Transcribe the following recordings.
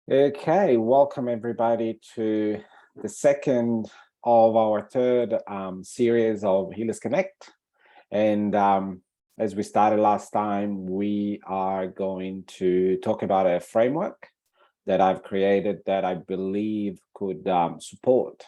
Okay, welcome everybody to the second of our third series of Healers Connect. And as we started last time, we are going to talk about a framework that I've created that I believe could support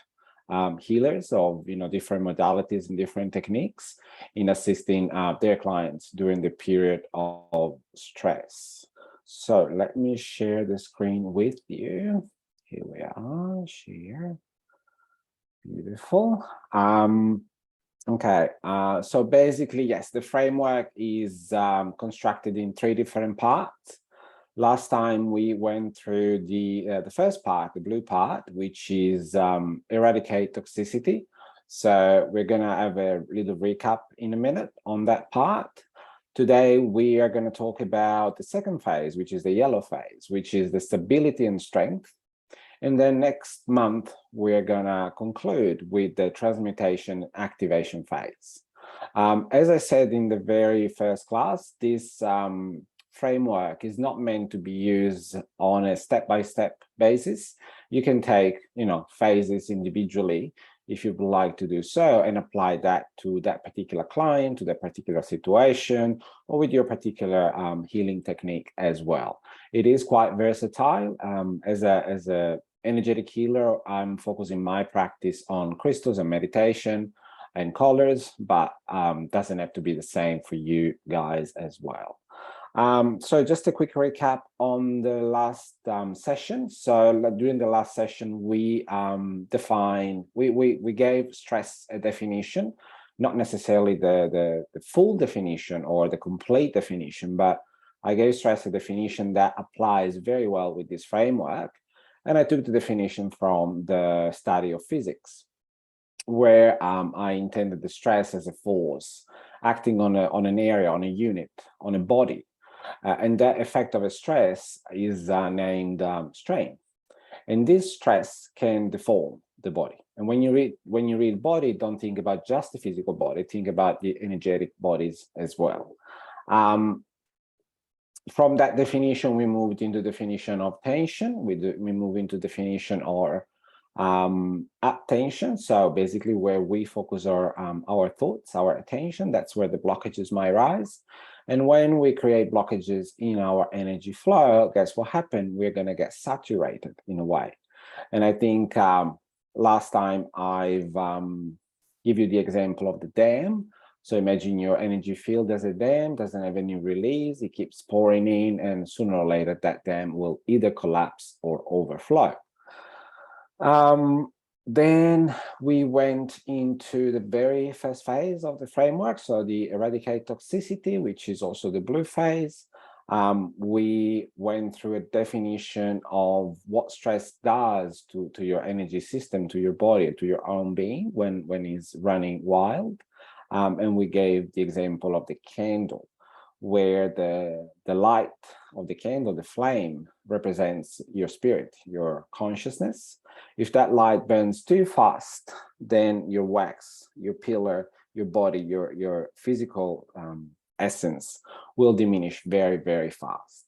healers of different modalities and different techniques in assisting their clients during the period of stress. So let me share the screen with you. Here we are, share. Beautiful. Okay, so basically, yes, the framework is constructed in three different parts. Last time we went through the first part, the blue part, which is eradicate toxicity. So we're gonna have a little recap in a minute on that part. Today, we are going to talk about the second phase, which is the yellow phase, which is the stability and strength. And then next month, we're going to conclude with the transmutation activation phase. As I said in the very first class, this framework is not meant to be used on a step-by-step basis. You can take, phases individually if you would like to do so, and apply that to that particular client, to that particular situation, or with your particular healing technique as well. It is quite versatile. As a energetic healer, I'm focusing my practice on crystals and meditation and colors, but doesn't have to be the same for you guys as well. So just a quick recap on the last session. So during the last session, we we gave stress a definition, not necessarily the full definition or the complete definition, but I gave stress a definition that applies very well with this framework. And I took the definition from the study of physics, where I intended the stress as a force acting on an area, on a unit, on a body. And that effect of a stress is named strain. And this stress can deform the body. And when you read body, don't think about just the physical body, think about the energetic bodies as well. From that definition, we moved into definition of tension. We move into definition or attention. So basically where we focus our thoughts, our attention, that's where the blockages might rise. And when we create blockages in our energy flow, guess what happened? We're going to get saturated in a way. And I think last time I've give you the example of the dam. So imagine your energy field as a dam, doesn't have any release, it keeps pouring in, and sooner or later that dam will either collapse or overflow. Then we went into the very first phase of the framework, so the eradicate toxicity, which is also the blue phase. We went through a definition of what stress does to your energy system, to your body, to your own being when it's running wild. And we gave the example of the candle, where the light of the candle, the flame, represents your spirit, your consciousness. If that light burns too fast, then your wax, your pillar, your body, your physical essence will diminish very, very fast.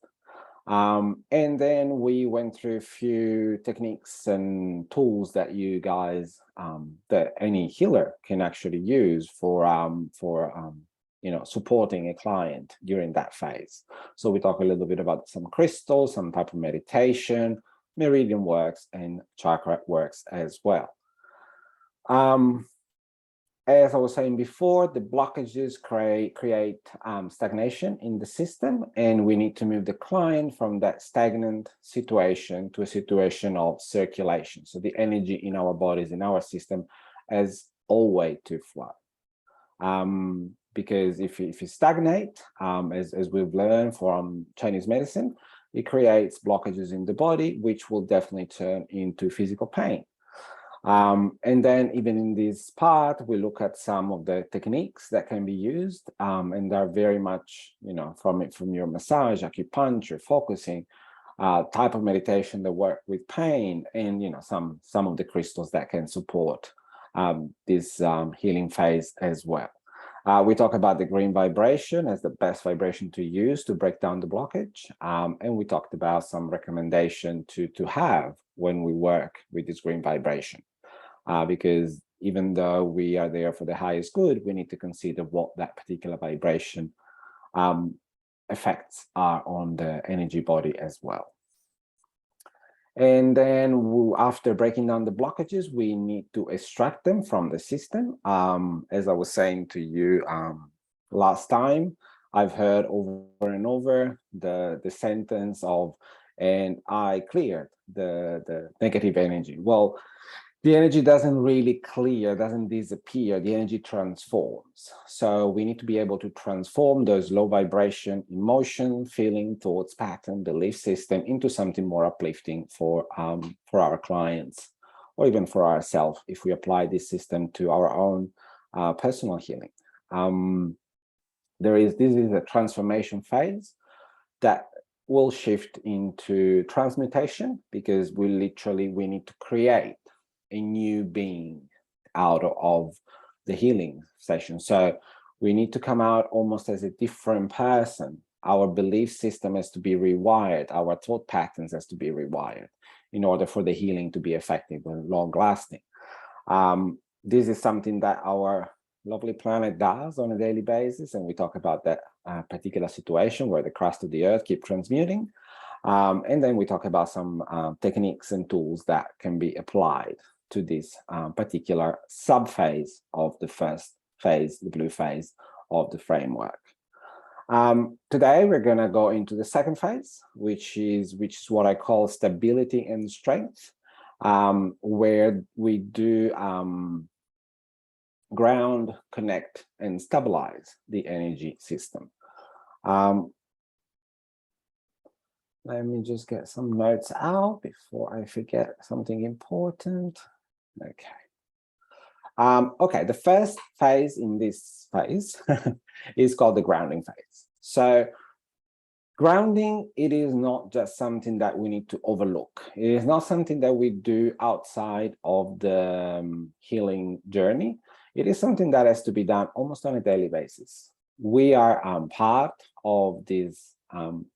And then we went through a few techniques and tools that you guys, that any healer can actually use for supporting a client during that phase. So we talk a little bit about some crystals, some type of meditation, meridian works, and chakra works as well. As I was saying before, the blockages create stagnation in the system, and we need to move the client from that stagnant situation to a situation of circulation. So the energy in our bodies, in our system, has always to flow. Because if you stagnate, as we've learned from Chinese medicine, it creates blockages in the body, which will definitely turn into physical pain. And then even in this part, we look at some of the techniques that can be used, and they're very much, from your massage, acupuncture, focusing, type of meditation that work with pain, and some of the crystals that can support this healing phase as well. We talk about the green vibration as the best vibration to use to break down the blockage. And we talked about some recommendation to have when we work with this green vibration. Because even though we are there for the highest good, we need to consider what that particular vibration effects are on the energy body as well. And then after breaking down the blockages, we need to extract them from the system. As I was saying to you last time, I've heard over and over the sentence of, and I cleared the negative energy. Well, the energy doesn't really clear, doesn't disappear, the energy transforms. So we need to be able to transform those low vibration emotion, feeling, thoughts, pattern, belief system into something more uplifting for our clients, or even for ourselves if we apply this system to our own personal healing. This is a transformation phase that will shift into transmutation, because we need to create a new being out of the healing session. So we need to come out almost as a different person. Our belief system has to be rewired. Our thought patterns has to be rewired in order for the healing to be effective and long lasting. This is something that our lovely planet does on a daily basis. And we talk about that particular situation where the crust of the earth keeps transmuting. And then we talk about some techniques and tools that can be applied to this particular sub-phase of the first phase, the blue phase of the framework. Today, we're going to go into the second phase, which is what I call stability and strength, where we do ground, connect, and stabilize the energy system. Let me just get some notes out before I forget something important. Okay. Okay, the first phase in this phase is called the grounding phase. So grounding, it is not just something that we need to overlook. It is not something that we do outside of the healing journey. It is something that has to be done almost on a daily basis. We are part of this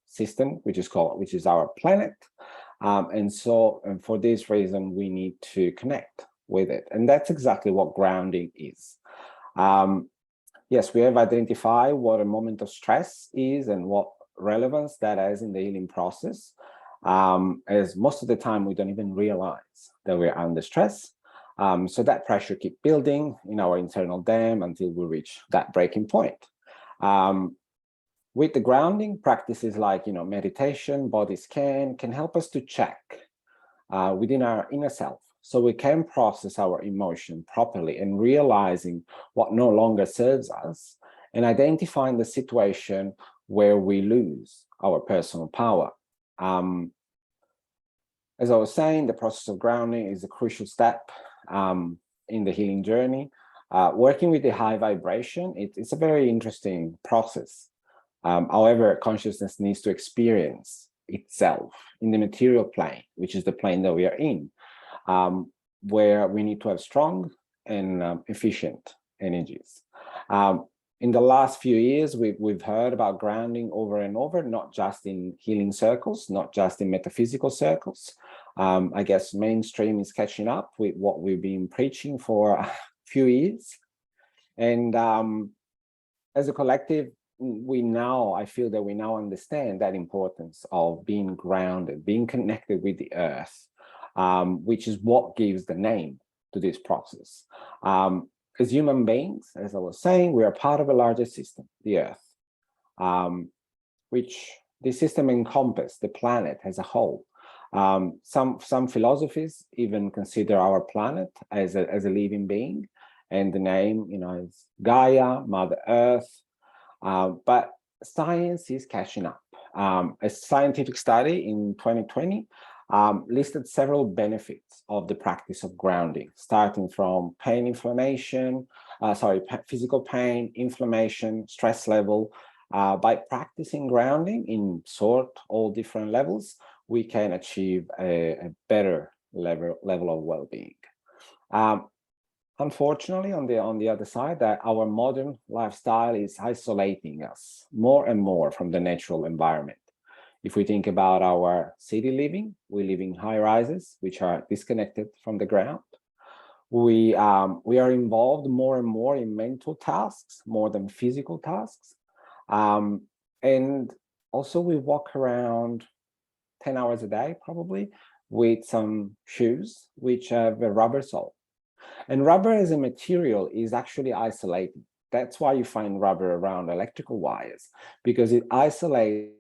system, which is our planet. And for this reason, we need to connect with it. And that's exactly what grounding is. Yes, we have identified what a moment of stress is and what relevance that has in the healing process. As most of the time, we don't even realize that we're under stress. So that pressure keeps building in our internal dam until we reach that breaking point. With the grounding, practices like meditation, body scan can help us to check within our inner self, so we can process our emotion properly and realizing what no longer serves us, and identifying the situation where we lose our personal power. As I was saying, the process of grounding is a crucial step in the healing journey. Working with the high vibration, it's a very interesting process. However, consciousness needs to experience itself in the material plane, which is the plane that we are in, where we need to have strong and efficient energies. In the last few years, we've heard about grounding over and over, not just in healing circles, not just in metaphysical circles. I guess mainstream is catching up with what we've been preaching for a few years. And as a collective, I feel that we now understand that importance of being grounded, being connected with the earth, which is what gives the name to this process. As human beings, as I was saying, we are part of a larger system, the earth, which this system encompasses the planet as a whole. Some philosophies even consider our planet as a living being, and the name, is Gaia, Mother Earth. But science is catching up. A scientific study in 2020 listed several benefits of the practice of grounding, starting from physical pain, inflammation, stress level. By practicing grounding in all different levels, we can achieve a better level of well-being. Unfortunately, on the other side, that our modern lifestyle is isolating us more and more from the natural environment. If we think about our city living, we live in high rises, which are disconnected from the ground. We are involved more and more in mental tasks, more than physical tasks. And also we walk around 10 hours a day, probably, with some shoes, which have a rubber sole. And rubber as a material is actually isolating. That's why you find rubber around electrical wires, because it isolates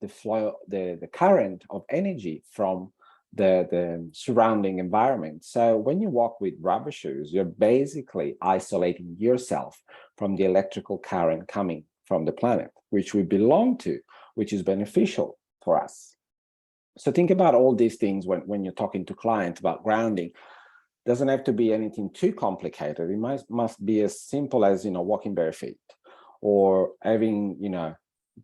the flow, the current of energy from the surrounding environment. So when you walk with rubber shoes, you're basically isolating yourself from the electrical current coming from the planet, which we belong to, which is beneficial for us. So think about all these things when you're talking to clients about grounding. Doesn't have to be anything too complicated. It must be as simple as, walking bare feet, or having,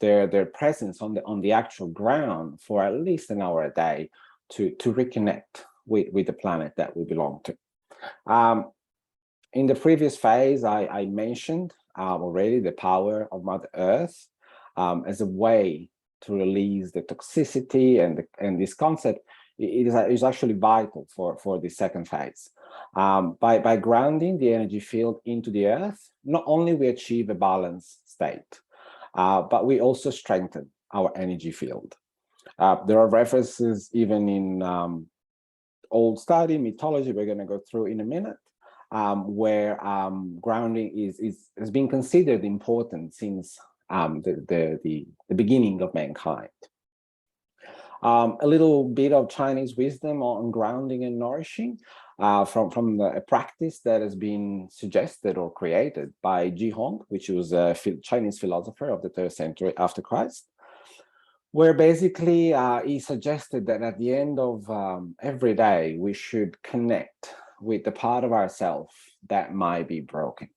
their presence on the actual ground for at least an hour a day to reconnect with the planet that we belong to. In the previous phase, I mentioned already the power of Mother Earth as a way to release the toxicity, and this concept is actually vital for the second phase. By grounding the energy field into the earth, not only we achieve a balanced state, but we also strengthen our energy field. There are references even in old study, mythology, we're going to go through in a minute, where grounding has been considered important since the beginning of mankind. A little bit of Chinese wisdom on grounding and nourishing from a practice that has been suggested or created by Ji Hong, which was a Chinese philosopher of the 3rd century after Christ, where basically he suggested that at the end of every day, we should connect with the part of ourselves that might be broken,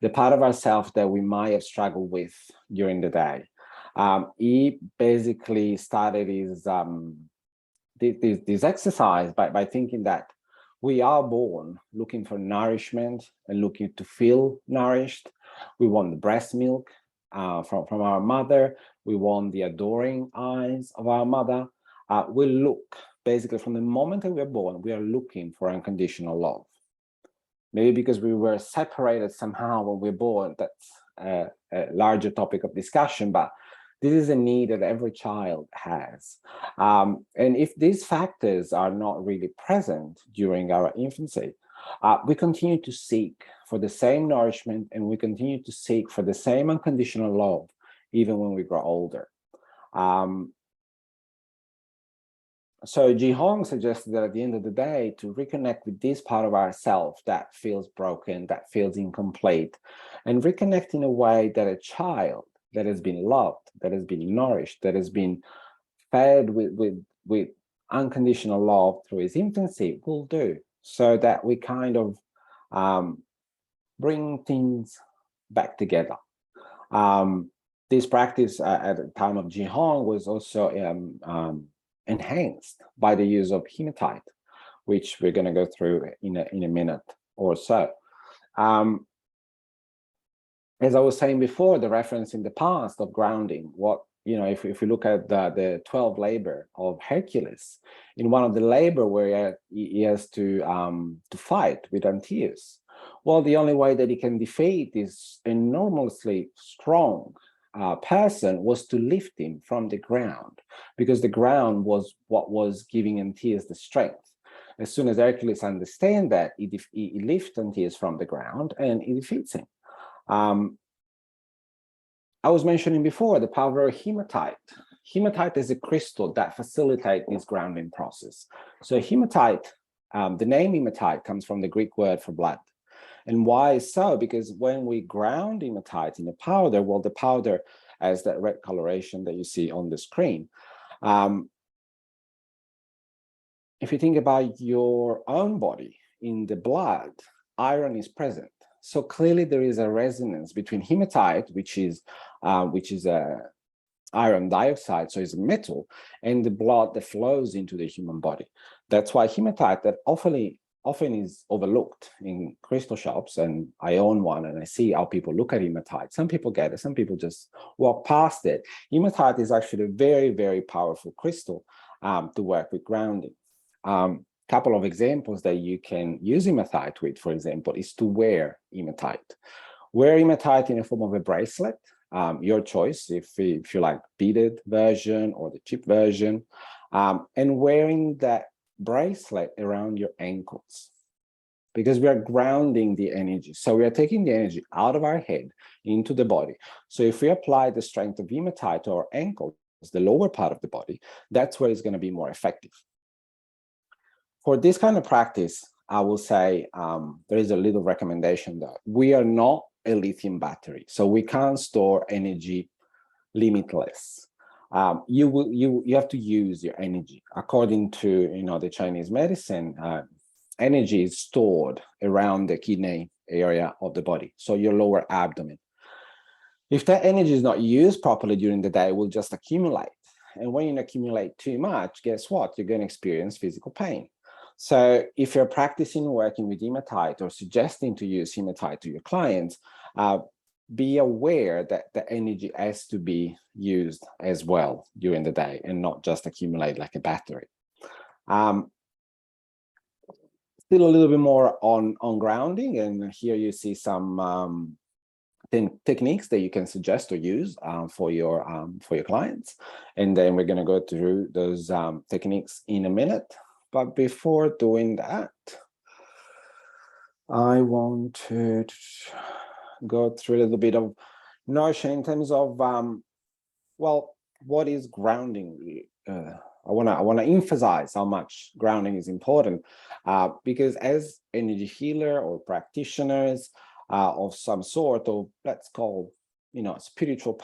the part of ourselves that we might have struggled with during the day. He basically started his this exercise by thinking that we are born looking for nourishment and looking to feel nourished. We want the breast milk from our mother. We want the adoring eyes of our mother. We look, basically from the moment that we're born, we are looking for unconditional love. Maybe because we were separated somehow when we're born, that's a larger topic of discussion, but this is a need that every child has. And if these factors are not really present during our infancy, we continue to seek for the same nourishment, and we continue to seek for the same unconditional love, even when we grow older. So Ji Hong suggested that at the end of the day, to reconnect with this part of ourselves that feels broken, that feels incomplete, and reconnect in a way that a child that has been loved, that has been nourished, that has been fed with unconditional love through his infancy will do, so that we kind of bring things back together. This practice at the time of Ji Hong was also enhanced by the use of hematite, which we're going to go through in a minute or so. As I was saying before, the reference in the past of grounding, if we look at the 12 labor of Hercules, in one of the labor where he has to fight with Antaeus, well, the only way that he can defeat this enormously strong person was to lift him from the ground, because the ground was what was giving Antaeus the strength. As soon as Hercules understands that, he lifts Antaeus from the ground and he defeats him. I was mentioning before the power of hematite. Hematite is a crystal that facilitates this grounding process. So hematite, the name hematite comes from the Greek word for blood. And why so? Because when we ground hematite in a powder, well, the powder has that red coloration that you see on the screen. If you think about your own body, in the blood, iron is present. So clearly there is a resonance between hematite, which is iron dioxide, so it's a metal, and the blood that flows into the human body. That's why hematite that often is overlooked in crystal shops, and I own one, and I see how people look at hematite. Some people get it, some people just walk past it. Hematite is actually a very, very powerful crystal to work with grounding. Couple of examples that you can use hematite with, for example, is to wear hematite. Wear hematite in the form of a bracelet, your choice, if you like beaded version or the cheap version, and wearing that bracelet around your ankles, because we are grounding the energy. So we are taking the energy out of our head into the body. So if we apply the strength of hematite to our ankles, the lower part of the body, that's where it's going to be more effective. For this kind of practice, I will say there is a little recommendation that we are not a lithium battery, so we can't store energy limitless. You have to use your energy according to the Chinese medicine. Energy is stored around the kidney area of the body, so your lower abdomen. If that energy is not used properly during the day, it will just accumulate. And when you accumulate too much, guess what? You're going to experience physical pain. So if you're practicing working with hematite or suggesting to use hematite to your clients, be aware that the energy has to be used as well during the day and not just accumulate like a battery. Still a little bit more on grounding, and here you see some techniques that you can suggest or use for your clients, and then we're going to go through those techniques in a minute. But before doing that, I want to go through a little bit of notion in terms of well, what is grounding? I want to emphasize how much grounding is important, because as energy healer or practitioners of some sort, or let's call spiritual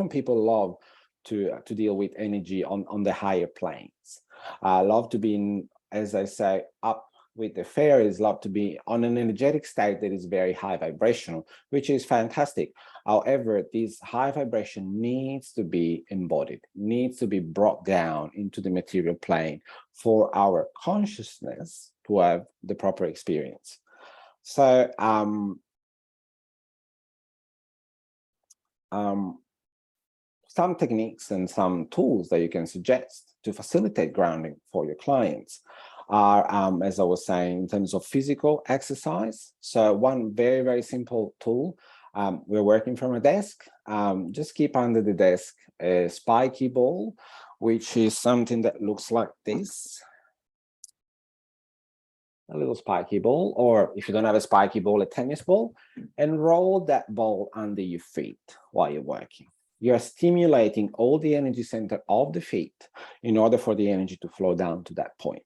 people love to deal with energy on the higher planes. Love to be in, as I say, up with the fairies, love to be on an energetic state that is very high vibrational, which is fantastic. However, this high vibration needs to be embodied, needs to be brought down into the material plane for our consciousness to have the proper experience. So some techniques and some tools that you can suggest to facilitate grounding for your clients are, as I was saying, in terms of physical exercise. So one very, very simple tool, we're working from a desk. Just keep under the desk a spiky ball, which is something that looks like this. A little spiky ball, or if you don't have a spiky ball, a tennis ball, and roll that ball under your feet while you're working. You're stimulating all the energy center of the feet in order for the energy to flow down to that point.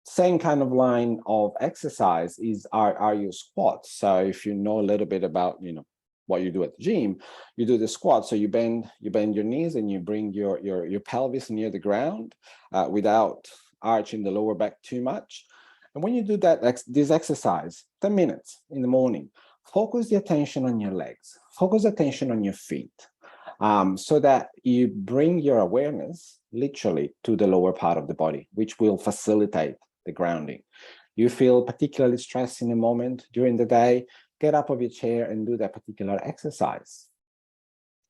Same kind of line of exercise are your squats. So if you know a little bit about what you do at the gym, you do the squat. So you bend your knees and you bring your pelvis near the ground without arching the lower back too much. And when you do this exercise, 10 minutes in the morning, focus the attention on your legs, focus attention on your feet, so that you bring your awareness literally to the lower part of the body, which will facilitate the grounding. You feel particularly stressed in a moment during the day, get up of your chair and do that particular exercise.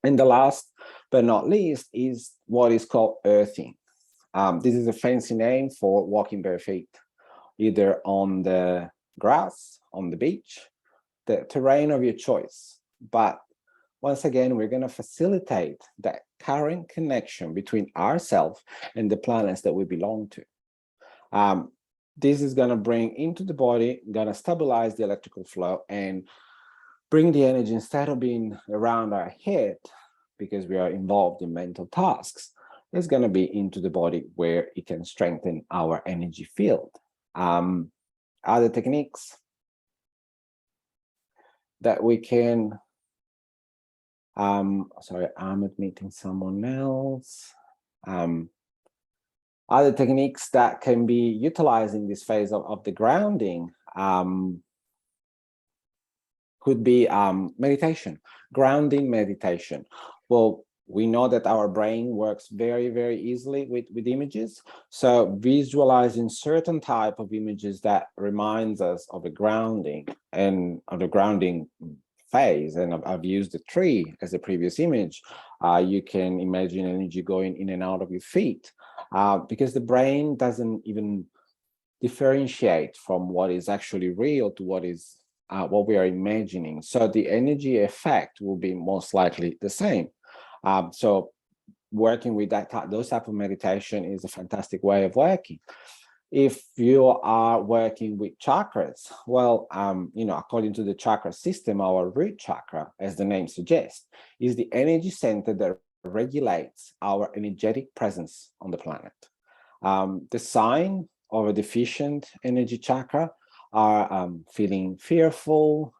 And the last but not least is what is called earthing. This is a fancy name for walking bare feet, either on the grass, on the beach, the terrain of your choice. But once again, we're going to facilitate that current connection between ourselves and the planets that we belong to. This is going to bring into the body, going to stabilize the electrical flow and bring the energy, instead of being around our head, because we are involved in mental tasks, it's going to be into the body where it can strengthen our energy field. Other techniques that we can, sorry, I'm admitting someone else. Other techniques that can be utilized in this phase of the grounding could be meditation, grounding meditation. Well, We know that our brain works very, very easily with images. So visualizing certain type of images that reminds us of the grounding and of the grounding phase. And I've used the tree as a previous image. You can imagine energy going in and out of your feet because the brain doesn't even differentiate from what is actually real to what is what we are imagining. So the energy effect will be most likely the same. So working with those type of meditation is a fantastic way of working. If you are working with chakras, well, according to the chakra system, our root chakra, as the name suggests, is the energy center that regulates our energetic presence on the planet. The sign of a deficient energy chakra are feeling fearful,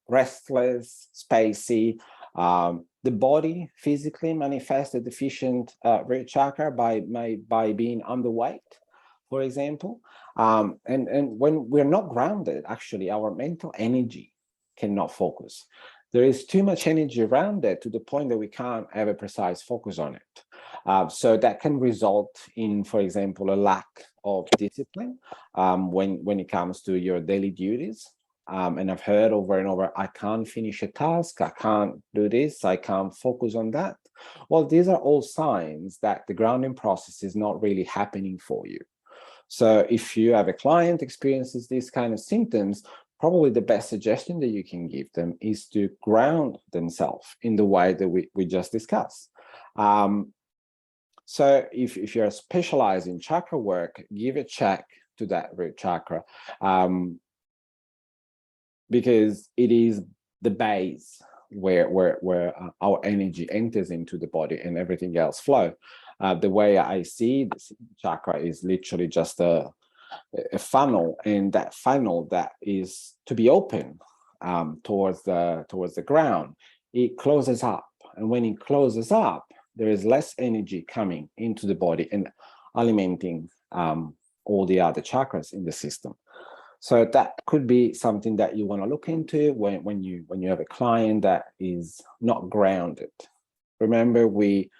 restless, spacey. The body physically manifests a deficient root chakra by being underweight, for example. And when we're not grounded, actually, our mental energy cannot focus. There is too much energy around it to the point that we can't have a precise focus on it. So that can result in, for example, a lack of discipline when it comes to your daily duties. And I've heard over and over, I can't finish a task, I can't do this, I can't focus on that. Well, these are all signs that the grounding process is not really happening for you. So if you have a client experiences these kind of symptoms, probably the best suggestion that you can give them is to ground themselves in the way that we just discussed. So if you're specialized in chakra work, give a check to that root chakra. Because it is the base where our energy enters into the body and everything else flow. The way I see this chakra is literally just a funnel, and that funnel that is to be open towards the ground, it closes up, and when it closes up, there is less energy coming into the body and alimenting all the other chakras in the system. So that could be something that you want to look into when you have a client that is not grounded. Remember, we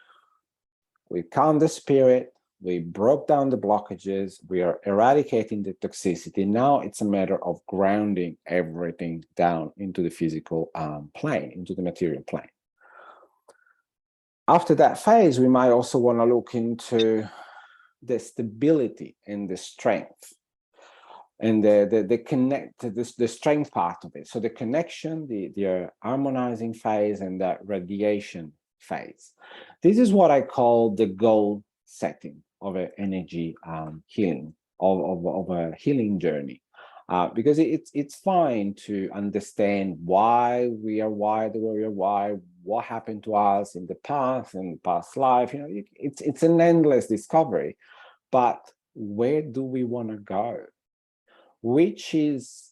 calmed the spirit, we broke down the blockages, we are eradicating the toxicity. Now it's a matter of grounding everything down into the physical plane, into the material plane. After that phase, we might also want to look into the stability and the strength, and the strength part of it. So the connection, the harmonizing phase, and that radiation phase. This is what I call the goal setting of an energy healing, of a healing journey. Because it's fine to understand why we are wired the way we are wired, what happened to us in the past life. It's an endless discovery. But where do we want to go? Which is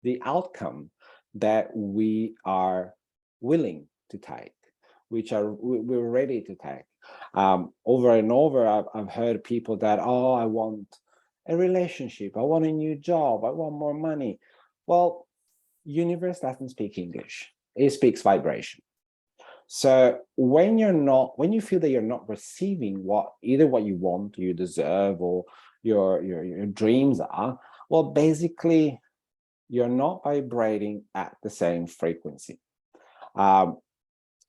the outcome that we are willing to take, which we're ready to take. Over and over, I've heard people that, oh, I want a relationship, I want a new job, I want more money. Well, universe doesn't speak English, it speaks vibration. So when you feel that you're not receiving either what you want, you deserve, or your dreams are, well, basically, you're not vibrating at the same frequency.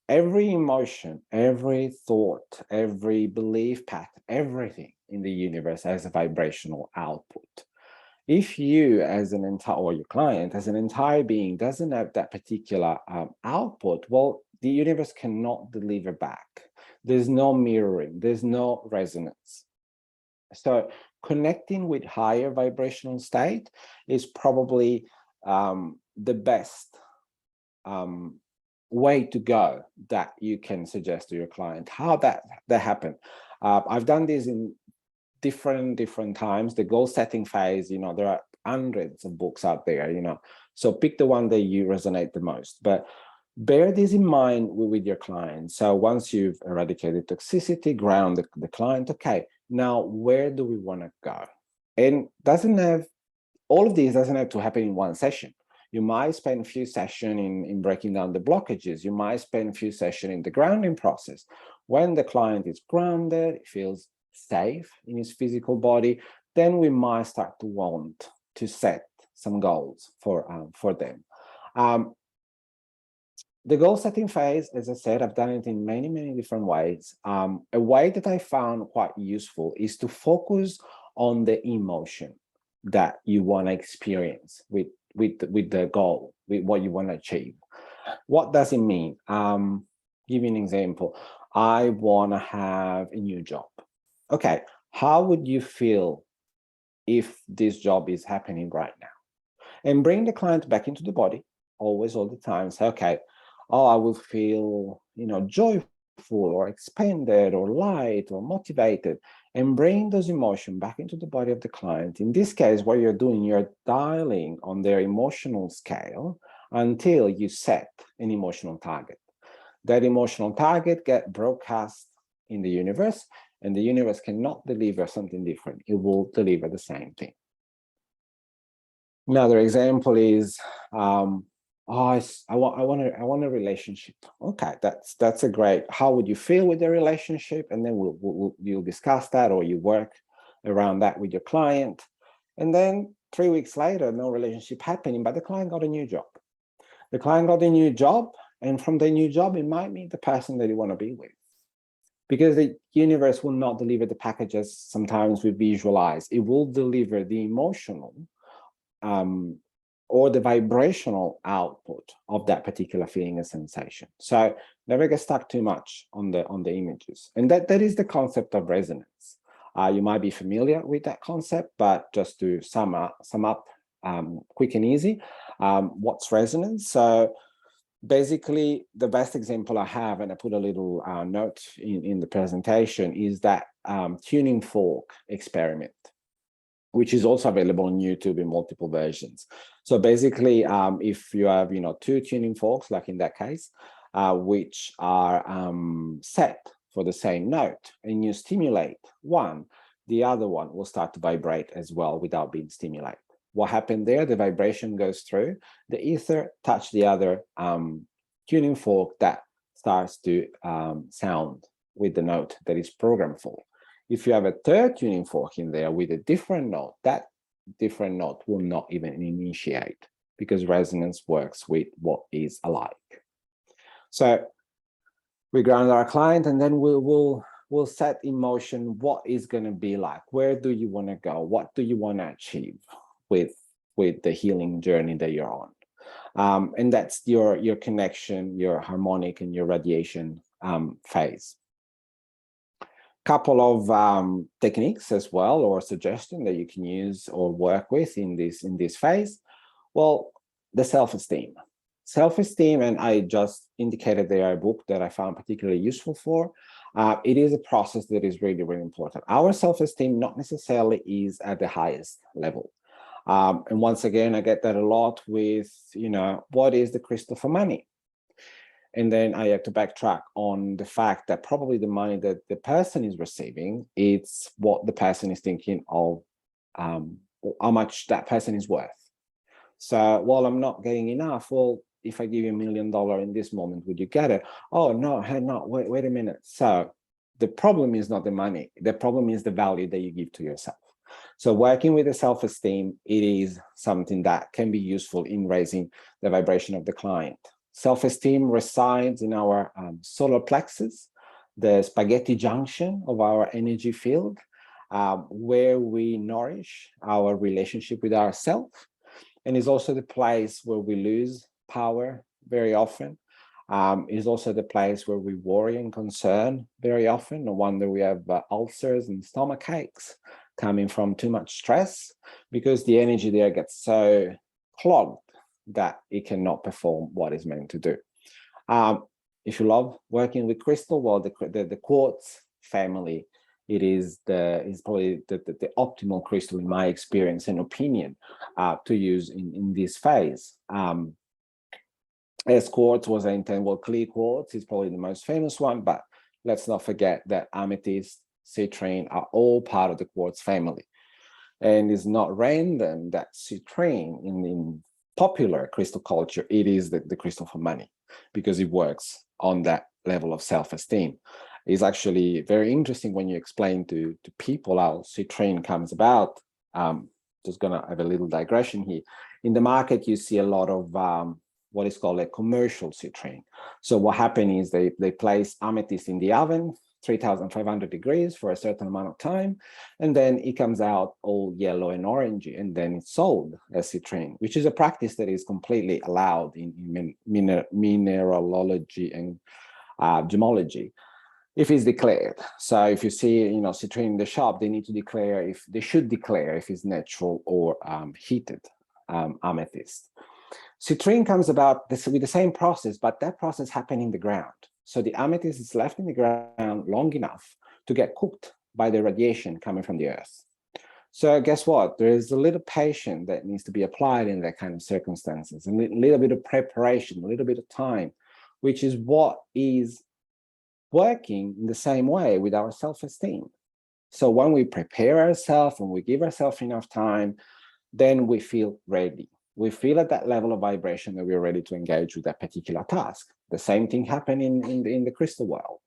Every emotion, every thought, every belief pattern, everything in the universe has a vibrational output. If you, as an entire, or your client, as an entire being, doesn't have that particular output, well, the universe cannot deliver back. There's no mirroring, there's no resonance. So connecting with higher vibrational state is probably the best way to go that you can suggest to your client. How that happen? I've done this in different times. The goal setting phase, there are hundreds of books out there, so pick the one that you resonate the most. But bear this in mind with your client. So once you've eradicated toxicity, ground the client, okay, now where do we want to go? And all of this doesn't have to happen in one session. You might spend a few sessions in breaking down the blockages. You might spend a few sessions in the grounding process. When the client is grounded, feels safe in his physical body, then we might start to want to set some goals for them. The goal setting phase, as I said, I've done it in many, many different ways. A way that I found quite useful is to focus on the emotion that you want to experience with the goal, with what you want to achieve. What does it mean? Give you an example. I want to have a new job. Okay, how would you feel if this job is happening right now? And bring the client back into the body, always, all the time. Say, okay, oh, I will feel, joyful or expanded or light or motivated, and bring those emotions back into the body of the client. In this case, what you're doing, you're dialing on their emotional scale until you set an emotional target. That emotional target gets broadcast in the universe, and the universe cannot deliver something different. It will deliver the same thing. Another example is, I want a relationship. Okay, that's a great. How would you feel with the relationship? And then you'll discuss that, or you work around that with your client. And then 3 weeks later, no relationship happening, but the client got a new job. The client got a new job, and from the new job, it might meet the person that you want to be with. Because the universe will not deliver the packages sometimes we visualize. It will deliver the emotional or the vibrational output of that particular feeling and sensation. So never get stuck too much on the images. And that is the concept of resonance. You might be familiar with that concept, but just to sum up quick and easy, what's resonance? So basically, the best example I have, and I put a little note in the presentation, is that tuning fork experiment, which is also available on YouTube in multiple versions. So basically, if you have, two tuning forks, like in that case, which are set for the same note, and you stimulate one, the other one will start to vibrate as well without being stimulated. What happened there? The vibration goes through the ether, touch the other tuning fork that starts to sound with the note that is programmed for. If you have a third tuning fork in there with a different note, that different note will not even initiate, because resonance works with what is alike. So we ground our client, and then we'll set in motion what is going to be like. Where do you want to go? What do you want to achieve with the healing journey that you're on? And that's your connection, your harmonic, and your radiation phase. Couple of techniques as well, or suggestion that you can use or work with in this phase. Well, the self-esteem, and I just indicated there a book that I found particularly useful for. It is a process that is really, really important. Our self-esteem not necessarily is at the highest level. And once again, I get that a lot with, what is the crystal for money? And then I have to backtrack on the fact that probably the money that the person is receiving, it's what the person is thinking of, how much that person is worth. So, well, I'm not getting enough. Well, if I give you $1 million in this moment, would you get it? Oh, no, hey, no, wait a minute. So the problem is not the money. The problem is the value that you give to yourself. So working with the self-esteem, it is something that can be useful in raising the vibration of the client. Self-esteem resides in our solar plexus, the spaghetti junction of our energy field, where we nourish our relationship with ourselves, and is also the place where we lose power very often. Is also the place where we worry and concern very often. No wonder we have ulcers and stomach aches coming from too much stress, because the energy there gets so clogged that it cannot perform what it's meant to do. If you love working with crystal, well, the quartz family, it is probably the optimal crystal in my experience and opinion to use in this phase. As quartz was intended, well, clear quartz is probably the most famous one, but let's not forget that amethyst, citrine are all part of the quartz family. And it's not random that citrine in popular crystal culture, it is the crystal for money, because it works on that level of self-esteem. It's actually very interesting when you explain to people how citrine comes about. Just gonna have a little digression here. In the market, you see a lot of what is called a commercial citrine. So what happens is they place amethyst in the oven, 3,500 degrees for a certain amount of time, and then it comes out all yellow and orangey, and then it's sold as citrine, which is a practice that is completely allowed in mineralogy and gemology, if it's declared. So if you see, citrine in the shop, they should declare if it's natural or heated amethyst. Citrine comes about with the same process, but that process happened in the ground. So the amethyst is left in the ground long enough to get cooked by the radiation coming from the earth. So guess what? There is a little patience that needs to be applied in that kind of circumstances, a little bit of preparation, a little bit of time, which is what is working in the same way with our self-esteem. So when we prepare ourselves and we give ourselves enough time, then we feel ready. We feel at that level of vibration that we're ready to engage with that particular task. The same thing happened in the crystal world.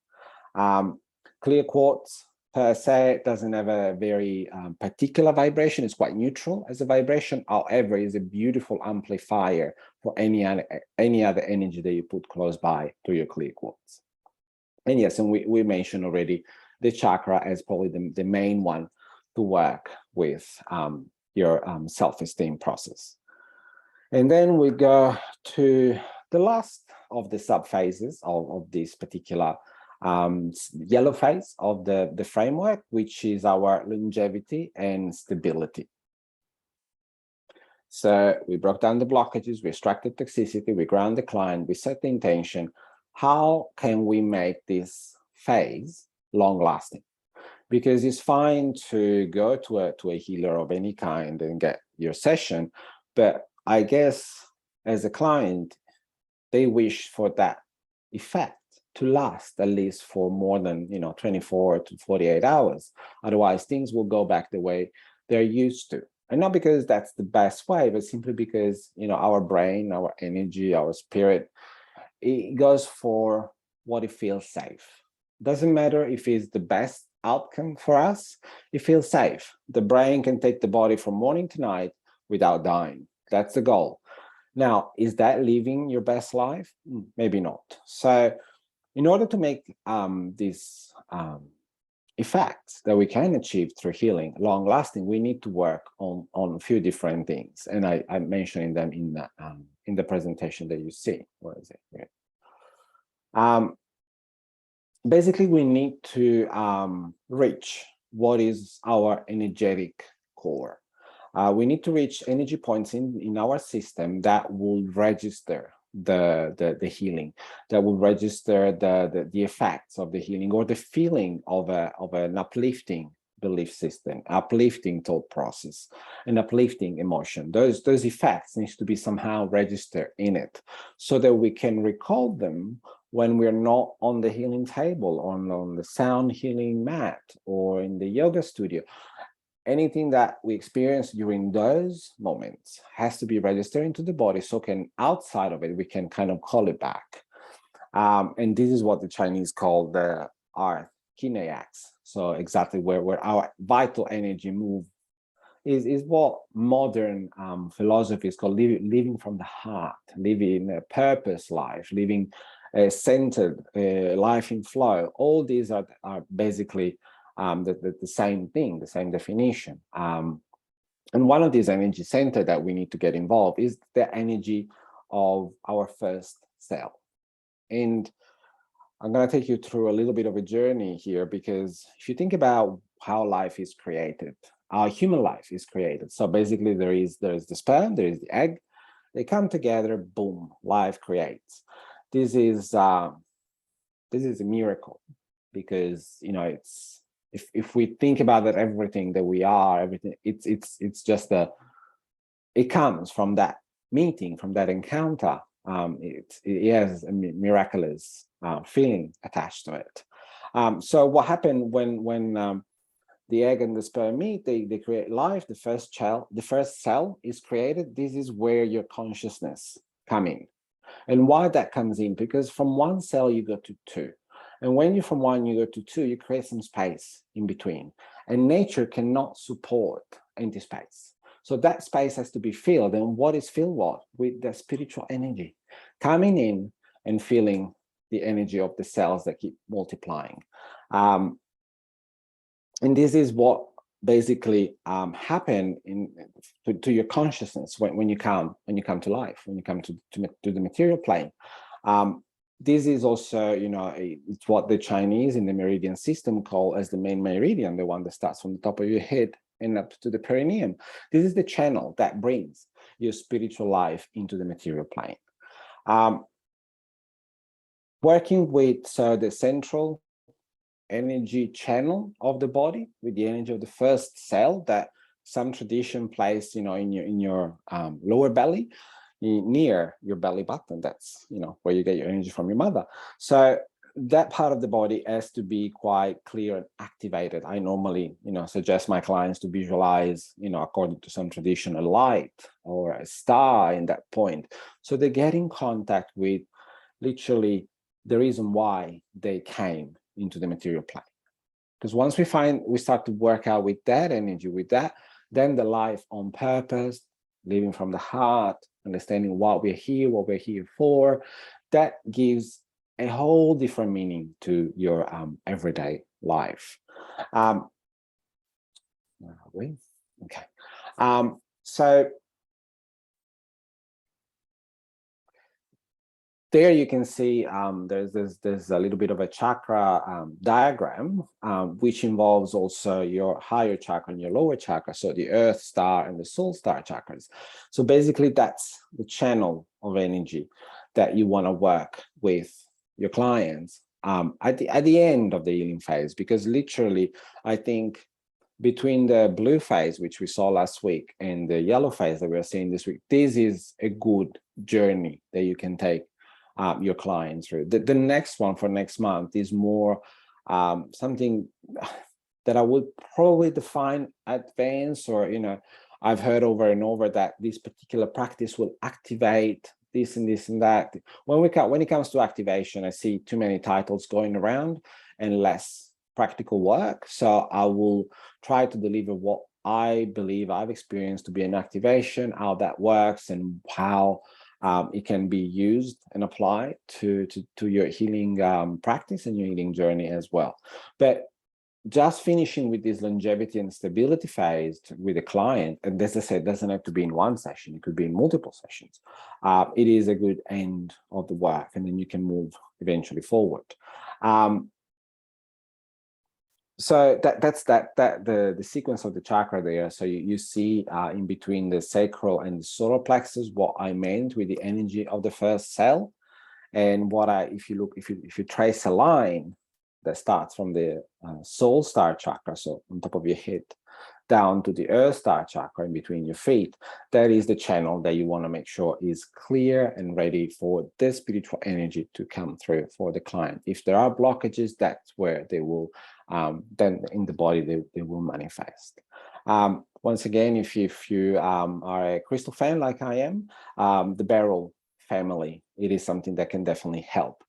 Clear quartz per se doesn't have a very particular vibration. It's quite neutral as a vibration. However, it's a beautiful amplifier for any other energy that you put close by to your clear quartz. And yes, and we mentioned already the chakra as probably the main one to work with your self-esteem process. And then we go to the last of the sub-phases of this particular yellow phase of the framework, which is our longevity and stability. So we broke down the blockages, we extracted toxicity, we ground the client, we set the intention. How can we make this phase long-lasting? Because it's fine to go to a healer of any kind and get your session, but I guess as a client, they wish for that effect to last at least for more than 24 to 48 hours. Otherwise, things will go back the way they're used to. And not because that's the best way, but simply because our brain, our energy, our spirit, it goes for what it feels safe. Doesn't matter if it's the best outcome for us, it feels safe. The brain can take the body from morning to night without dying. That's the goal. Now, is that living your best life? Maybe not. So in order to make these effects that we can achieve through healing long lasting, we need to work on a few different things. And I'm mentioning them in the presentation that you see. Where is it? Here. Basically, we need to reach what is our energetic core. We need to reach energy points in our system that will register the healing, that will register the effects of the healing, or the feeling of an uplifting belief system, uplifting thought process, an uplifting emotion. Those effects needs to be somehow registered in it, so that we can recall them when we're not on the healing table, on the sound healing mat, or in the yoga studio. Anything that we experience during those moments has to be registered into the body, so outside of it, we can kind of call it back. And this is what the Chinese call the earth kinetics. So exactly where our vital energy move is what modern philosophy is called living from the heart, living a purpose life, living a centered life in flow. All these are basically the same thing, the same definition. And one of these energy centers that we need to get involved is the energy of our first cell. And I'm going to take you through a little bit of a journey here, because if you think about how life is created, our human life is created. So basically there is the sperm, there is the egg, they come together, boom, life creates. This is a miracle, because it's, if we think about that, everything that we are, everything, it's just it comes from that meeting, from that encounter. It has a miraculous feeling attached to it. So what happened when the egg and the sperm meet, they create life. The first cell is created. This is where your consciousness come in. And why that comes in? Because from one cell you go to two. And when you're from one, you go to two, you create some space in between. And nature cannot support empty space. So that space has to be filled. And what is filled what? With the spiritual energy coming in and filling the energy of the cells that keep multiplying. And this is what basically happen to your consciousness when you come to life, when you come to the material plane. This is also, it's what the Chinese in the meridian system call as the main meridian, the one that starts from the top of your head and up to the perineum. This is the channel that brings your spiritual life into the material plane. Working with the central energy channel of the body with the energy of the first cell that some tradition place, in your lower belly, near your belly button. That's where you get your energy from your mother. So that part of the body has to be quite clear and activated. I normally suggest my clients to visualize, according to some tradition, a light or a star in that point, so they get in contact with literally the reason why they came into the material plane. Because once we start to work out with that energy, with that, then the life on purpose, living from the heart, understanding what we're here for, that gives a whole different meaning to your everyday life. Okay. So there you can see there's a little bit of a chakra diagram, which involves also your higher chakra and your lower chakra, so the earth star and the soul star chakras. So basically that's the channel of energy that you want to work with your clients at the end of the healing phase, because literally I think between the blue phase, which we saw last week, and the yellow phase that we're seeing this week, this is a good journey that you can take your clients through. The next one for next month is more something that I would probably define advanced, or I've heard over and over that this particular practice will activate this and this and that. When it comes to activation, I see too many titles going around and less practical work. So I will try to deliver what I believe I've experienced to be an activation, how that works, and how it can be used and applied to your healing practice and your healing journey as well. But just finishing with this longevity and stability phase with a client, and as I said, doesn't have to be in one session, it could be in multiple sessions. It is a good end of the work, and then you can move eventually forward. So that's the sequence of the chakra there. So you see in between the sacral and the solar plexus what I meant with the energy of the first cell, and if you trace a line that starts from the soul star chakra, so on top of your head, down to the earth star chakra in between your feet, that is the channel that you want to make sure is clear and ready for the spiritual energy to come through for the client. If there are blockages, that's where they will then in the body they will manifest. Once again, if you are a crystal fan like I am, the beryl family, it is something that can definitely help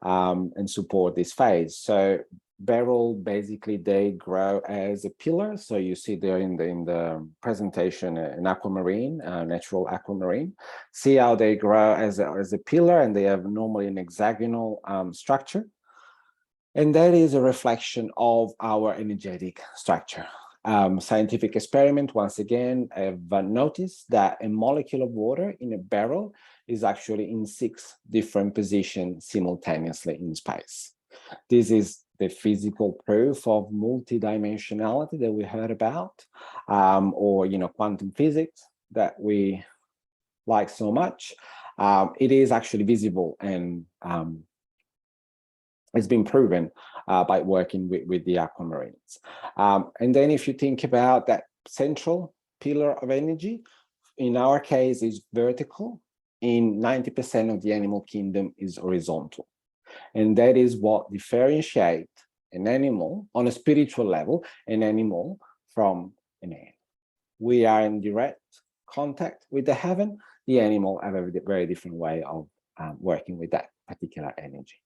and support this phase. So beryl, basically they grow as a pillar. So you see there in the presentation an aquamarine, natural aquamarine. See how they grow as a pillar, and they have normally an hexagonal structure. And that is a reflection of our energetic structure. Scientific experiment, once again, have noticed that a molecule of water in a barrel is actually in 6 different positions simultaneously in space. This is the physical proof of multidimensionality that we heard about, or quantum physics that we like so much. It is actually visible, and it's been proven by working with the aquamarines. And then if you think about that central pillar of energy, in our case is vertical, in 90% of the animal kingdom is horizontal. And that is what differentiates an animal, on a spiritual level, an animal from a man. We are in direct contact with the heaven. The animal have a very different way of working with that particular energy.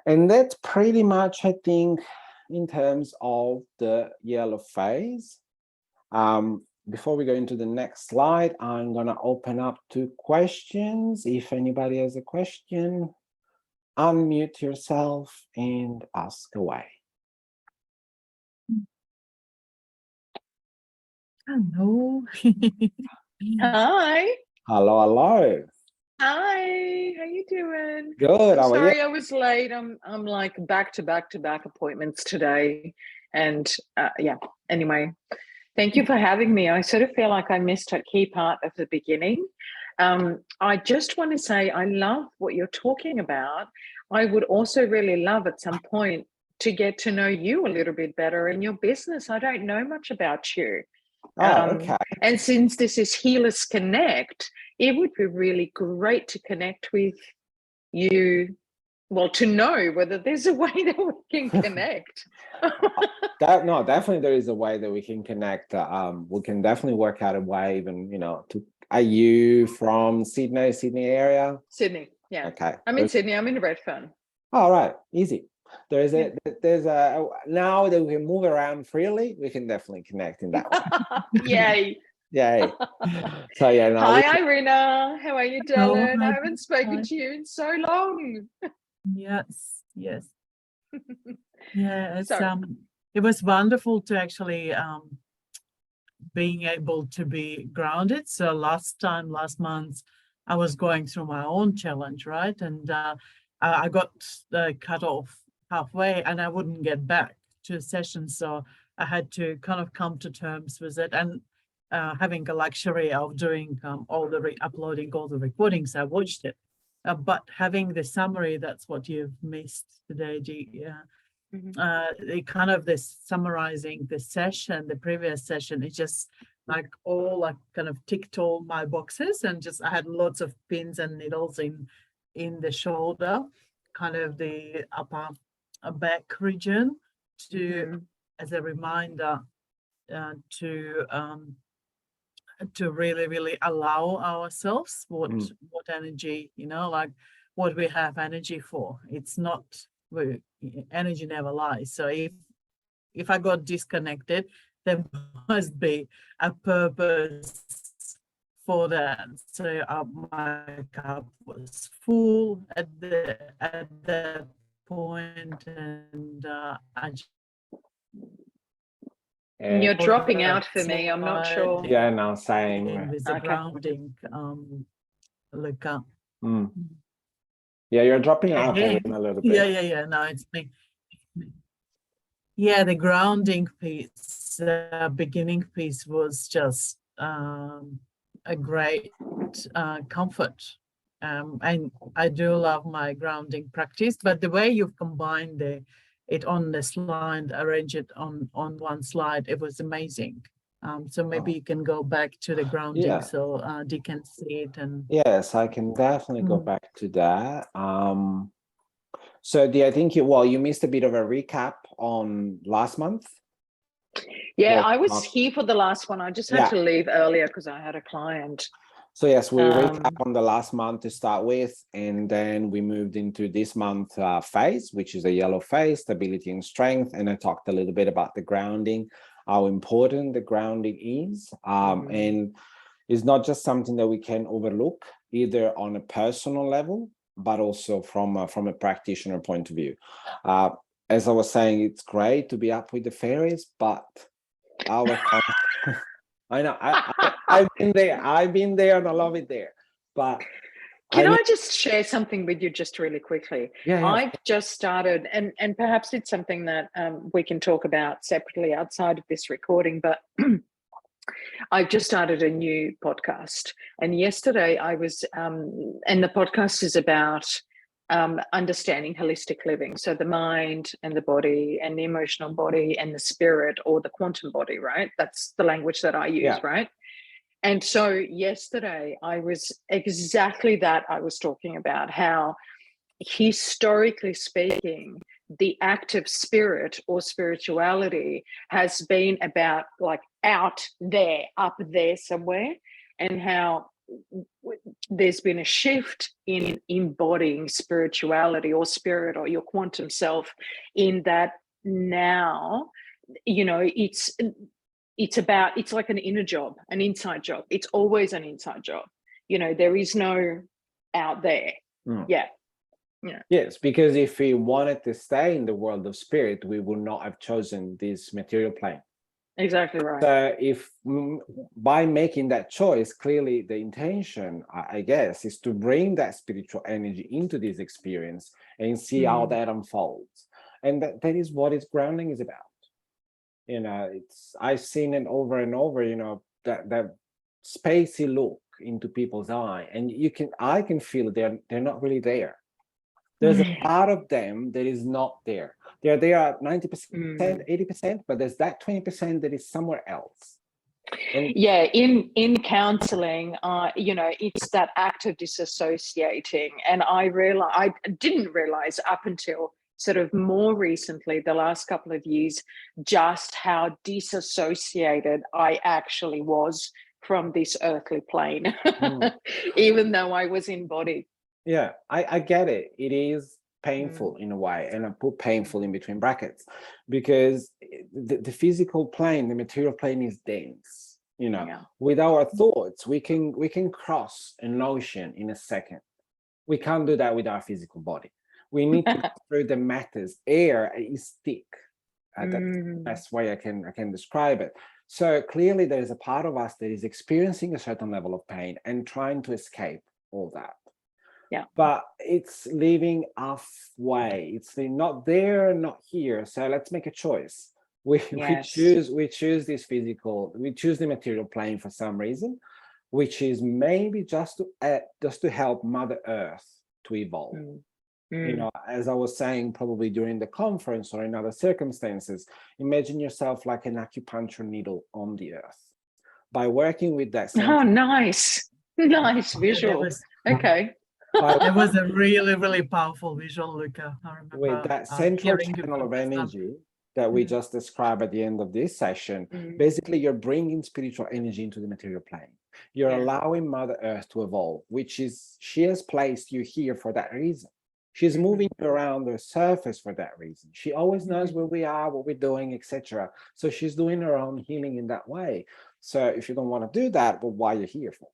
And that's pretty much, I think, in terms of the yellow phase. Before we go into the next slide, I'm going to open up to questions. If anybody has a question, unmute yourself and ask away. Hello. Hi. Hello. Hi. How you doing? Good. How are you? Sorry I was late. I'm like back to back appointments today. And yeah, anyway, thank you for having me. I sort of feel like I missed a key part of the beginning. I just want to say I love what you're talking about. I would also really love at some point to get to know you a little bit better in your business. I don't know much about you. Okay. And since this is Healers Connect, it would be really great to connect with you. Well, to know whether there's a way that we can connect. No, definitely there is a way that we can connect. We can definitely work out a way, even, are you from Sydney area? Sydney, yeah. Okay. I'm in Sydney. I'm in Redfern. All right, easy. There's a now that we can move around freely, we can definitely connect in that way. Yay. So yeah. No, Hi, Irina. How are you, Dylan? Hi. I haven't spoken to you in so long. Yes. Yeah, it's Sorry. it was wonderful to actually being able to be grounded. So last month, I was going through my own challenge, right? And I got cut off halfway and I wouldn't get back to a session. So I had to kind of come to terms with it. And having a luxury of doing uploading all the recordings, I watched it. But having the summary, that's what you've missed today, the kind of this summarizing the session, the previous session, it just like kind of ticked all my boxes, and just I had lots of pins and needles in the shoulder, kind of the upper back region, to as a reminder to really allow ourselves what energy, like what we have energy for. It's not, energy never lies. So if I got disconnected, there must be a purpose for that. So my cup was full at that point, and You're dropping out for me. I'm not sure. Yeah, no, same. With the grounding, Luca. Yeah, you're dropping out a little bit. Yeah. No, it's me. Yeah, the grounding piece, beginning piece was just a great comfort. And I do love my grounding practice, but the way you've combined it on the slide, arrange it on one slide, it was amazing. So maybe you can go back to the grounding so they can see it. And yes, I can definitely go back to that. So I think you missed a bit of a recap on last month. Yeah, I was here for the last one. I just had to leave earlier because I had a client. So yes, we recap on the last month to start with, and then we moved into this month phase, which is a yellow phase, stability and strength. And I talked a little bit about the grounding, how important the grounding is. And it's not just something that we can overlook, either on a personal level, but also from a practitioner point of view. As I was saying, it's great to be up with the fairies, but our I know I've been there and I love it there. But can I just share something with you just really quickly? Yeah. I've just started, and perhaps it's something that we can talk about separately outside of this recording, but I've just started a new podcast. And yesterday I was, and the podcast is about understanding holistic living. So the mind and the body and the emotional body and the spirit, or the quantum body, right? That's the language that I use, right? And so yesterday I was exactly that. I was talking about how historically speaking, the active spirit or spirituality has been about like out there, up there somewhere, and how there's been a shift in embodying spirituality or spirit or your quantum self, in that now, you know, it's like an inner job, an inside job. It's always an inside job. You know, there is no out there. Yeah. Yes, because if we wanted to stay in the world of spirit, we would not have chosen this material plane. Exactly right. So if by making that choice, clearly the intention, I guess, is to bring that spiritual energy into this experience and see how that unfolds. And that is what its grounding is about. You know, I've seen it over and over, you know, that spacey look into people's eye, and I can feel they're not really there. There's a part of them that is not there. They're there at 90%, 80%, but there's that 20% that is somewhere else. And yeah, in counseling, you know, it's that act of disassociating. And I didn't realize up until sort of more recently, the last couple of years, just how disassociated I actually was from this earthly plane, even though I was embodied. Yeah, I get it. It is painful in a way, and I put painful in between brackets, because the physical plane, the material plane, is dense. You know, with our thoughts, we can cross an ocean in a second. We can't do that with our physical body. We need to go through the matters. Air is thick. That's the best way I can describe it. So clearly, there is a part of us that is experiencing a certain level of pain and trying to escape all that. Yeah. But it's living halfway. It's not there, not here. So let's make a choice. We choose this physical, we choose the material plane for some reason, which is maybe just to help Mother Earth to evolve. You know, as I was saying, probably during the conference or in other circumstances, imagine yourself like an acupuncture needle on the earth. By working with that. Oh, nice visual. Okay. It was a really, really powerful visual, Luca. I remember with that central channel of energy that we just described at the end of this session, basically you're bringing spiritual energy into the material plane. You're allowing Mother Earth to evolve, she has placed you here for that reason. She's moving you around the surface for that reason. She always knows where we are, what we're doing, etc. So she's doing her own healing in that way. So if you don't want to do that, well, why are you here for?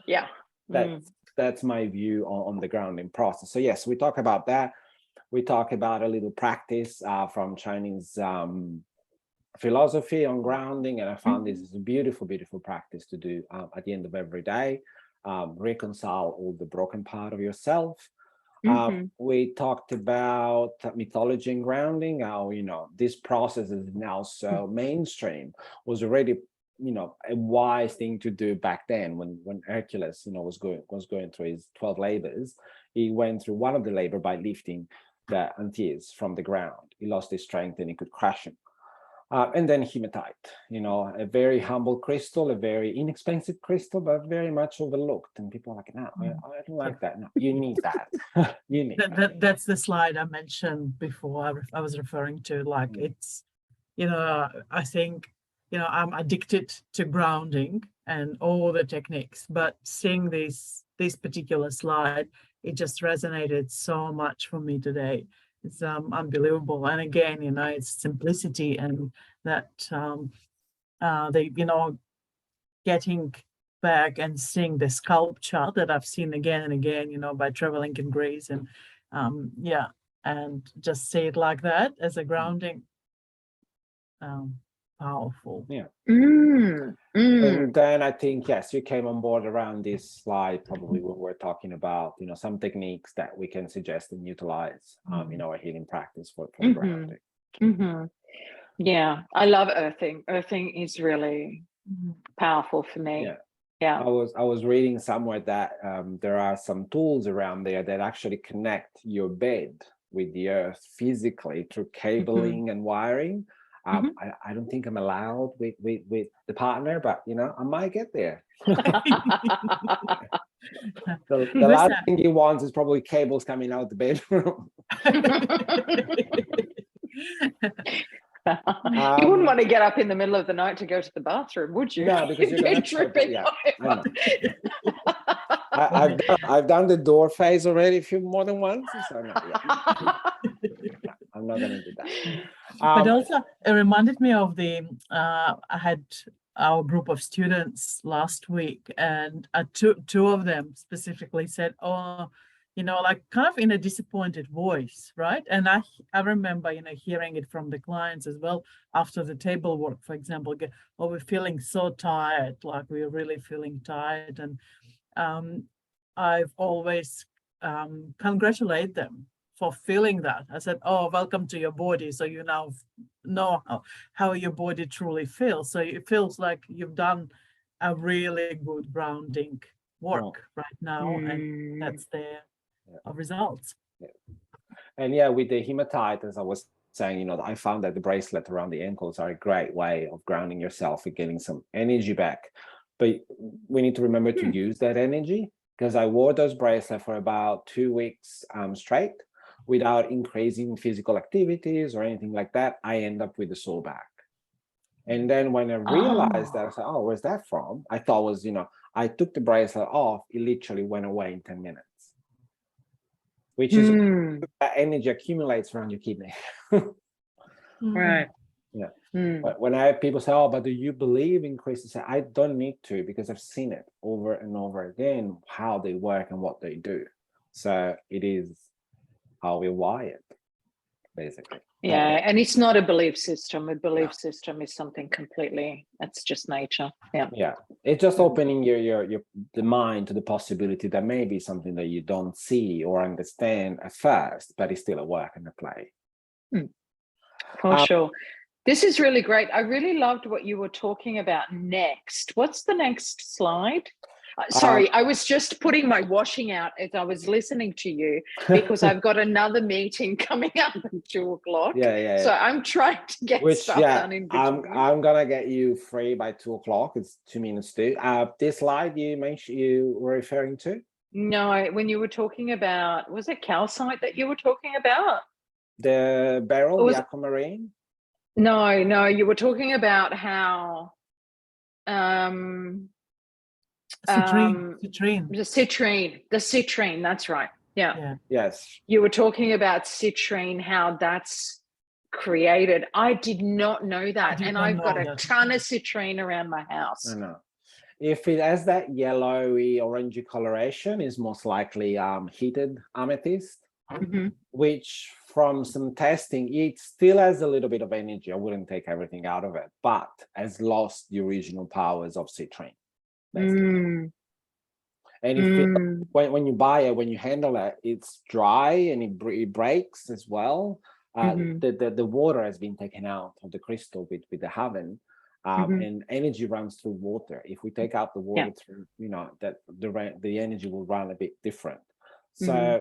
Yeah. That's my view on the grounding process. So yes, we talk about that. We talk about a little practice from Chinese philosophy on grounding, and I found this is a beautiful, beautiful practice to do at the end of every day. Reconcile all the broken part of yourself. We talked about mythology and grounding, how, you know, this process is now so mainstream, was already, you know, a wise thing to do back then when Hercules, you know, was going through his 12 labors. He went through one of the labor by lifting the Antaeus from the ground. He lost his strength and he could crush him. And then hematite, you know, a very humble crystal, a very inexpensive crystal, but very much overlooked. And people are like, no, I don't like that. No, you need that. You need that. That's the slide I mentioned before. I was referring to, like, it's, you know, I think, you know, I'm addicted to grounding and all the techniques, but seeing this particular slide, it just resonated so much for me today. It's unbelievable. And again, you know, it's simplicity and that you know, getting back and seeing the sculpture that I've seen again and again, you know, by traveling in Greece, and and just see it like that as a grounding. Powerful. Yeah. And then I think, yes, you came on board around this slide, probably when we're talking about, you know, some techniques that we can suggest and utilize in our healing practice for grounding. Yeah, I love earthing. Earthing is really powerful for me. Yeah. I was reading somewhere that there are some tools around there that actually connect your bed with the earth physically through cabling and wiring. I don't think I'm allowed with the partner, but, you know, I might get there. The last thing he wants is probably cables coming out the bedroom. You wouldn't want to get up in the middle of the night to go to the bathroom, would you? No, because you're gonna have to, yeah, I know. I've done the door phase already more than once, so no, yeah. I'm not gonna do that. But also, it reminded me of I had our group of students last week, and two of them specifically said, "Oh, like kind of in a disappointed voice," right? And I remember, hearing it from the clients as well after the table work, for example, "Oh, we're feeling so tired, like we're really feeling tired," and I've always congratulate them for feeling that. I said, "Oh, welcome to your body. So you now know how your body truly feels. So it feels like you've done a really good grounding work right now, and that's the results." Yeah. And yeah, with the hematite, as I was saying, I found that the bracelet around the ankles are a great way of grounding yourself and getting some energy back. But we need to remember to use that energy, because I wore those bracelets for about 2 weeks straight without increasing physical activities or anything like that. I end up with a sore back. And then when I realized that, I said, "Oh, where's that from?" I thought it was, I took the bracelet off, it literally went away in 10 minutes. Which is that energy accumulates around your kidney. Right. Yeah. But when I have people say, "Oh, but do you believe in crystals?" I say, I don't need to, because I've seen it over and over again, how they work and what they do. So it is how we're wired, basically. Yeah, and it's not a belief system. A belief system is something completely, that's just nature. Yeah, it's just opening the mind to the possibility that maybe something that you don't see or understand at first, but it's still a work and a play. For sure. This is really great. I really loved what you were talking about next. What's the next slide? Sorry, I was just putting my washing out as I was listening to you, because I've got another meeting coming up at 2:00. Yeah. So I'm trying to get stuff done in between. I'm gonna get you free by 2:00. It's 2 minutes to. This slide you mentioned, you were referring to? No, when you were talking about, was it calcite that you were talking about? The beryl, the aquamarine? No, you were talking about how citrine. The citrine, that's right. Yeah. Yes. You were talking about citrine, how that's created. I did not know that. And I've got a ton of citrine around my house. I know. If it has that yellowy, orangey coloration, is most likely heated amethyst, which from some testing, it still has a little bit of energy. I wouldn't take everything out of it, but has lost the original powers of citrine. And if when you buy it, when you handle it, it's dry and it breaks as well. The water has been taken out of the crystal with the haven, and energy runs through water. If we take out the water through, that the energy will run a bit different. So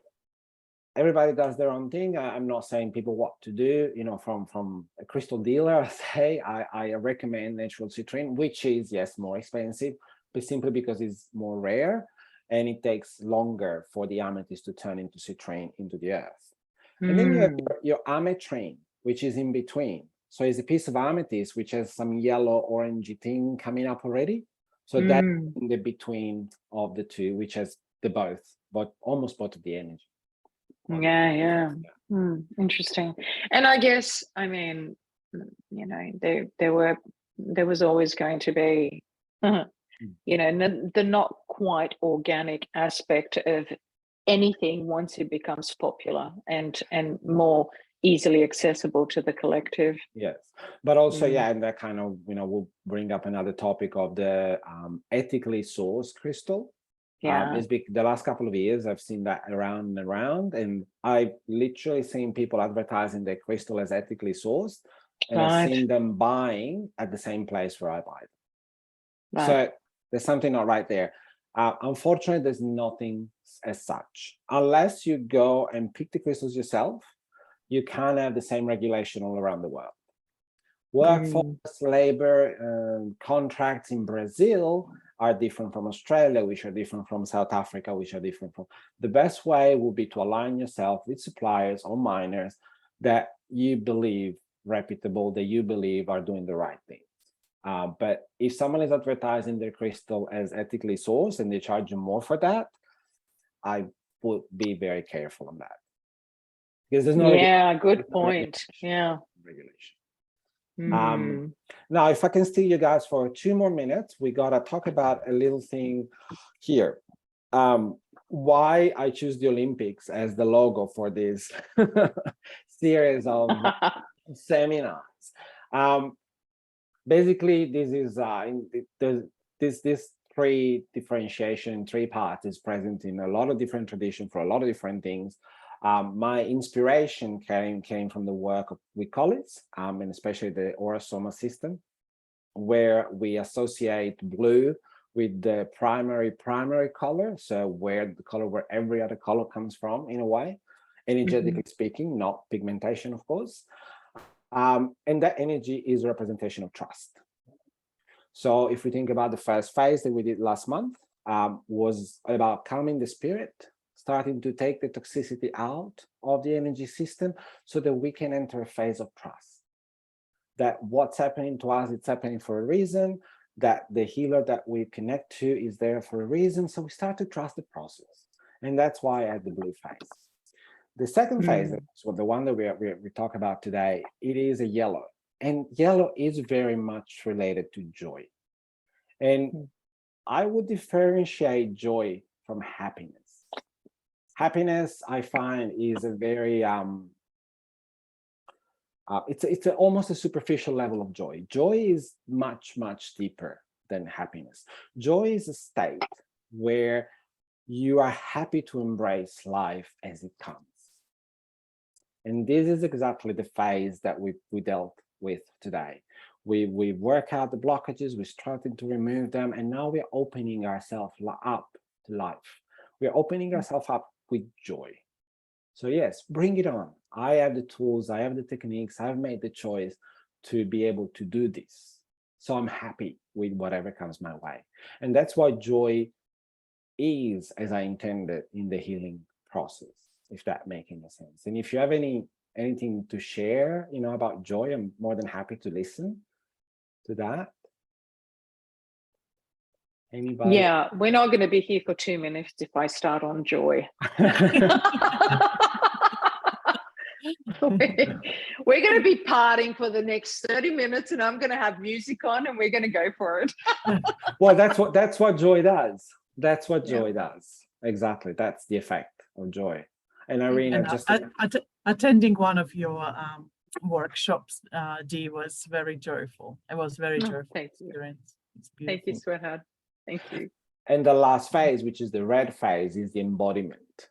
everybody does their own thing. I'm not saying people what to do. From a crystal dealer, I recommend natural citrine, which is more expensive, but simply because it's more rare and it takes longer for the amethyst to turn into citrine into the earth. And then you have your ametrine, which is in between. So it's a piece of amethyst which has some yellow orangey thing coming up already. So that's in the between of the two, which has almost both of the energy. Yeah. Interesting. And I guess, I mean, there was always going to be the not quite organic aspect of anything once it becomes popular and more easily accessible to the collective. Yes, but also and that kind of will bring up another topic of the ethically sourced crystal. The last couple of years I've seen that around and around, and I've literally seen people advertising their crystal as ethically sourced, and I've seen them buying at the same place where I buy them. So there's something not right there. Unfortunately, there's nothing as such. Unless you go and pick the crystals yourself, you can't have the same regulation all around the world. Workforce, labor, contracts in Brazil are different from Australia, which are different from South Africa, which are different from. The best way would be to align yourself with suppliers or miners that you believe reputable, that you believe are doing the right thing. But if someone is advertising their crystal as ethically sourced and they charge you more for that, I would be very careful on that. Because there's no good point. Regulation. Now, if I can steal you guys for 2 more minutes, we gotta talk about a little thing here. Why I choose the Olympics as the logo for this series of seminars. Basically, this is this differentiation, 3 parts is present in a lot of different traditions for a lot of different things. My inspiration came from the work with colors, and especially the Aura Soma system, where we associate blue with the primary color, so where the color where every other color comes from, in a way, energetically speaking, not pigmentation, of course. And that energy is a representation of trust. So if we think about the first phase that we did last month, was about calming the spirit, starting to take the toxicity out of the energy system so that we can enter a phase of trust. That what's happening to us, it's happening for a reason, that the healer that we connect to is there for a reason. So we start to trust the process. And that's why I had the blue phase. The second phase, so the one that we talk about today, it is a yellow. And yellow is very much related to joy. And I would differentiate joy from happiness. Happiness, I find, is a very it's almost a superficial level of joy. Joy is much deeper than happiness. Joy is a state where you are happy to embrace life as it comes. And this is exactly the phase that we dealt with today. We work out the blockages, we're starting to remove them, and now we're opening ourselves up to life. We're opening ourselves up with joy. So yes, bring it on. I have the tools, I have the techniques, I've made the choice to be able to do this. So I'm happy with whatever comes my way. And that's why joy is as I intended in the healing process, if that makes any sense. And if you have anything to share, about joy, I'm more than happy to listen to that. Anybody? Yeah, we're not going to be here for 2 minutes if I start on joy. We're going to be partying for the next 30 minutes, and I'm going to have music on, and we're going to go for it. Well, that's what joy does. That's what joy does. Exactly. That's the effect of joy. And Irina, attending one of your workshops, Dee, was very joyful. It was very joyful experience. Thank you, sweetheart. Thank you. And the last phase, which is the red phase, is the embodiment.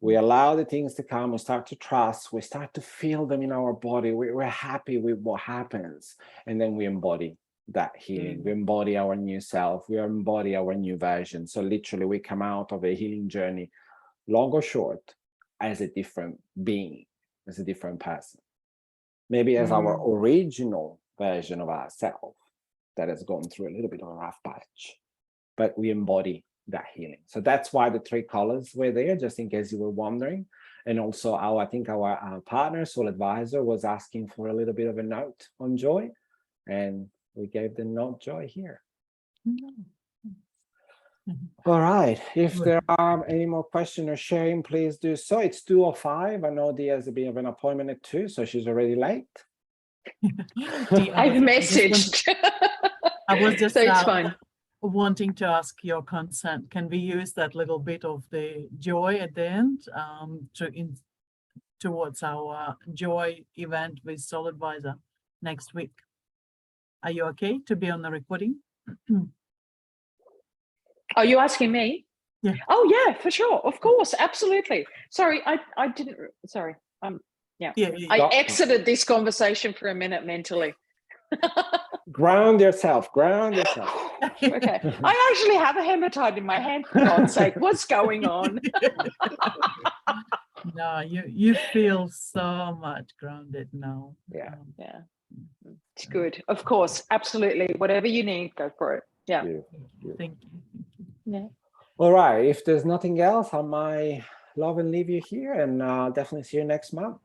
We allow the things to come, we start to trust, we start to feel them in our body, we're happy with what happens, and then we embody that healing. We embody our new self, we embody our new version. So literally we come out of a healing journey, long or short, as a different being, as a different person. Maybe as our original version of ourselves that has gone through a little bit of a rough patch, but we embody that healing. So that's why the 3 colors were there, just in case you were wondering. And also I think our partner, Soul Advisor, was asking for a little bit of a note on joy, and we gave the note joy here. All right, if there are any more questions or sharing, please do so. It's 2:05. I know Dia has a bit of an appointment at 2, so she's already late. I've messaged. I was just so it's fine. Wanting to ask your consent. Can we use that little bit of the joy at the end towards our joy event with Soul Advisor next week? Are you okay to be on the recording? Are you asking me? Yeah. Oh yeah, for sure. Of course. Absolutely. Sorry, I didn't. Sorry. Yeah. I exited this conversation for a minute mentally. Ground yourself. Okay. I actually have a hematite in my hand, for God's sake. What's going on? No, you feel so much grounded now. Yeah. Yeah, it's good. Of course, absolutely. Whatever you need, go for it. Yeah. Beautiful, beautiful. Thank you. Yeah. All right. If there's nothing else, I might love and leave you here, and definitely see you next month.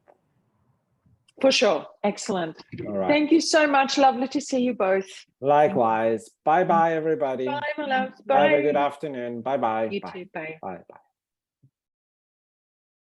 For sure. Excellent. All right. Thank you so much. Lovely to see you both. Likewise. Bye bye, everybody. Bye, my loves. Have a good Bye. afternoon. Bye bye. You Bye. too. Bye. Bye. Bye.